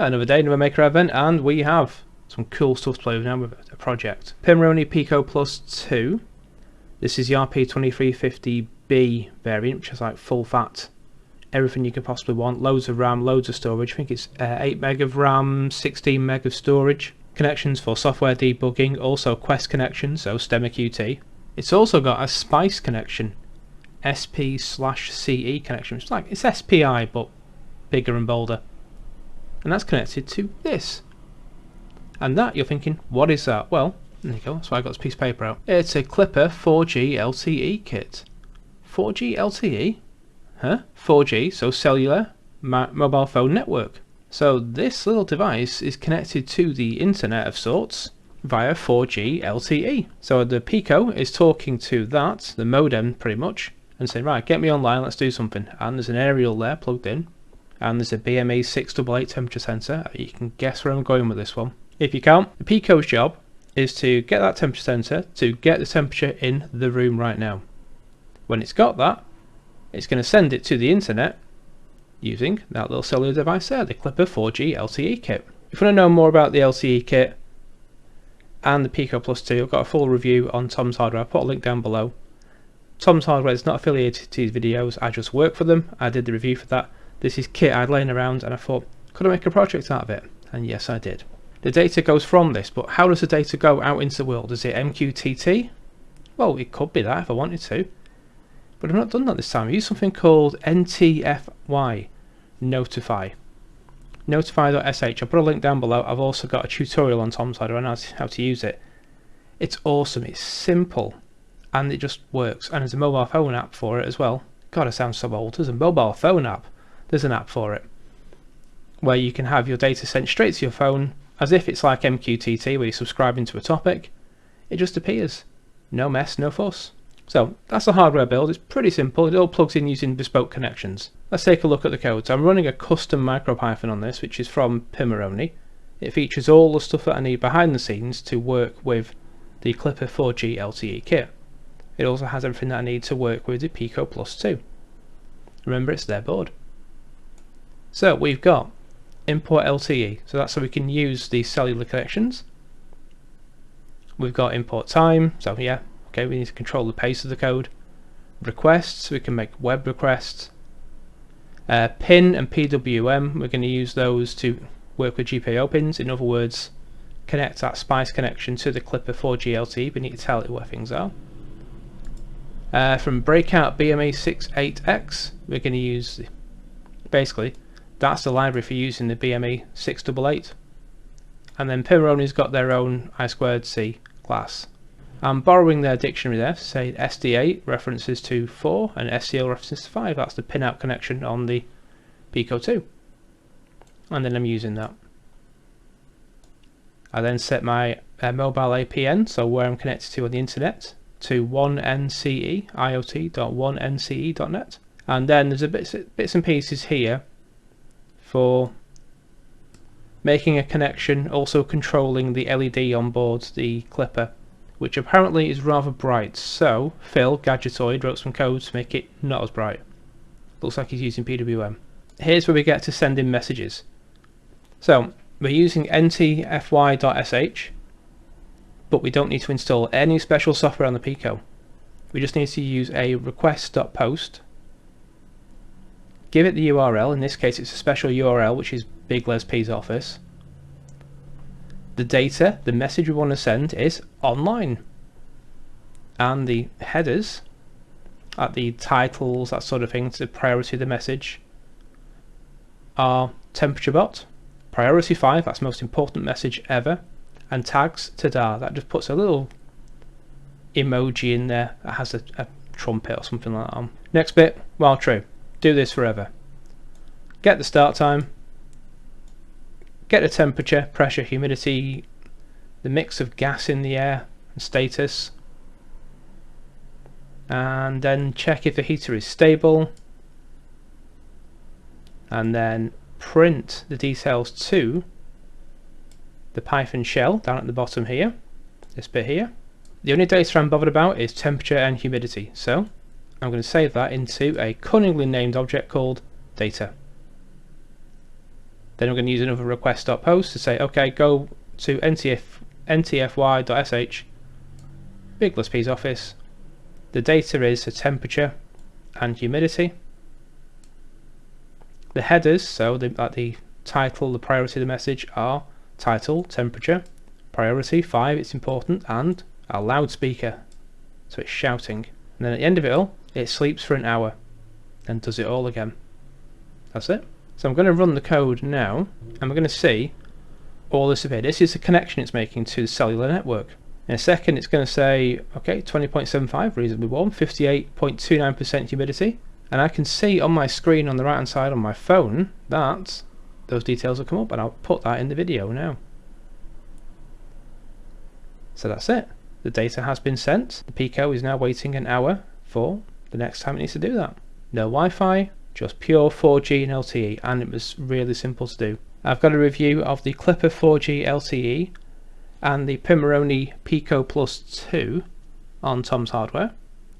another day, another Maker event, and we have some cool stuff to play with now with a project. Pimoroni Pico Plus 2. This is the RP2350B variant, which is like full fat, everything you could possibly want, loads of RAM, loads of storage. I think it's 8 meg of RAM, 16 meg of storage. Connections for software debugging, also Quest connections, so STEMMA QT. It's also got a SPICE connection, SP/CE connection. It's SPI but bigger and bolder. And that's connected to this. And that, you're thinking, what is that? Well, there you go, that's why I got this piece of paper out. It's a Clipper 4G LTE kit. 4G LTE? Huh? 4G, so cellular mobile phone network. So this little device is connected to the internet of sorts via 4G LTE. So the Pico is talking to that, the modem pretty much, and saying, right, get me online, let's do something. And there's an aerial there plugged in, and there's a BME 688 temperature sensor. You can guess where I'm going with this one. If you can't, the Pico's job is to get that temperature sensor to get the temperature in the room right now. When it's got that, it's going to send it to the internet using that little cellular device there, the Clipper 4G LTE kit. If you want to know more about the LTE kit and the Pico Plus 2, I've got a full review on Tom's Hardware. I'll put a link down below. Tom's Hardware is not affiliated to these videos, I just work for them. I did the review for that. This is kit I'd laying around and I thought, could I make a project out of it? And yes, I did. The data goes from this, but how does the data go out into the world? Is it MQTT? Well, it could be that if I wanted to. But I've not done that this time. I used something called ntfy, notify. Notify.sh. I'll put a link down below. I've also got a tutorial on Tom's side on how to use it. It's awesome, it's simple, and it just works. And there's a mobile phone app for it as well. God, I sound so old. There's a mobile phone app. There's an app for it where you can have your data sent straight to your phone as if it's like MQTT where you're subscribing to a topic. It just appears. No mess, no fuss. So that's the hardware build. It's pretty simple. It all plugs in using bespoke connections. Let's take a look at the code. So I'm running a custom MicroPython on this, which is from Pimoroni. It features all the stuff that I need behind the scenes to work with the Clipper 4G LTE kit. It also has everything that I need to work with the Pico Plus 2. Remember, it's their board. So we've got import LTE, so that's so we can use these cellular connections. We've got import time, so yeah, okay, we need to control the pace of the code. Requests, we can make web requests. Pin and PWM, we're going to use those to work with GPIO pins. In other words, connect that SPICE connection to the Clipper 4G LTE. We need to tell it where things are. From breakout BME 68X, we're going to use, basically, that's the library for using the BME 688. And then Pimoroni's got their own I2C class. I'm borrowing their dictionary there, say SD8 references to 4 and SCL references to 5. That's the pin-out connection on the Pico 2. And then I'm using that. I then set my mobile APN, so where I'm connected to on the internet, to 1NCE, IoT.1NCE.net. And then there's a bits and pieces here for making a connection, also controlling the LED on board the Clipper, which apparently is rather bright. So Phil, Gadgetoid, wrote some code to make it not as bright. Looks like he's using PWM. Here's where we get to send in messages. So we're using ntfy.sh, but we don't need to install any special software on the Pico. We just need to use a request.post. Give it the URL, in this case it's a special URL which is Big Les P's office. The data, the message we want to send is online. And the headers, at the titles, that sort of thing, to priority the message, are temperature bot, priority 5, that's the most important message ever, and tags ta-da, that just puts a little emoji in there that has a trumpet or something like that on. Next bit, while true. Do this forever. Get the start time, get the temperature, pressure, humidity, the mix of gas in the air and status, and then check if the heater is stable, and then print the details to the Python shell down at the bottom here, this bit here. The only data I'm bothered about is temperature and humidity, so I'm going to save that into a cunningly named object called data. Then I'm going to use another request.post to say, okay, go to ntfy.sh, Big P's office. The data is the temperature and humidity. The headers, so the title, the priority of the message are title, temperature, priority 5, it's important, and a loudspeaker, so it's shouting. And then at the end of it all, it sleeps for an hour, then does it all again. That's it. So I'm going to run the code now, and we're going to see all this here. This is the connection it's making to the cellular network. In a second it's going to say, okay, 20.75, reasonably warm, 58.29% humidity. And I can see on my screen on the right hand side on my phone that those details will come up, and I'll put that in the video now. So that's it. The data has been sent. The Pico is now waiting an hour for the next time it needs to do that. No Wi-Fi, just pure 4G and LTE, and it was really simple to do. I've got a review of the Clipper 4G LTE and the Pimoroni Pico Plus 2 on Tom's Hardware,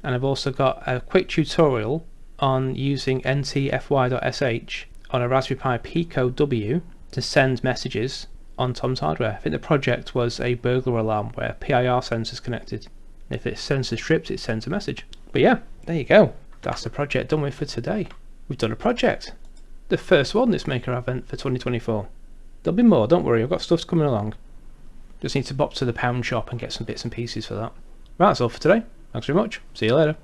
and I've also got a quick tutorial on using ntfy.sh on a Raspberry Pi Pico W to send messages on Tom's Hardware. I think the project was a burglar alarm where PIR sensors connected. If it's sensor stripped, it sends a message. But yeah, there you go. That's the project done with for today. We've done a project. The first one, this Maker Event for 2024. There'll be more, don't worry, I've got stuff coming along. Just need to pop to the pound shop and get some bits and pieces for that. Right, that's all for today. Thanks very much. See you later.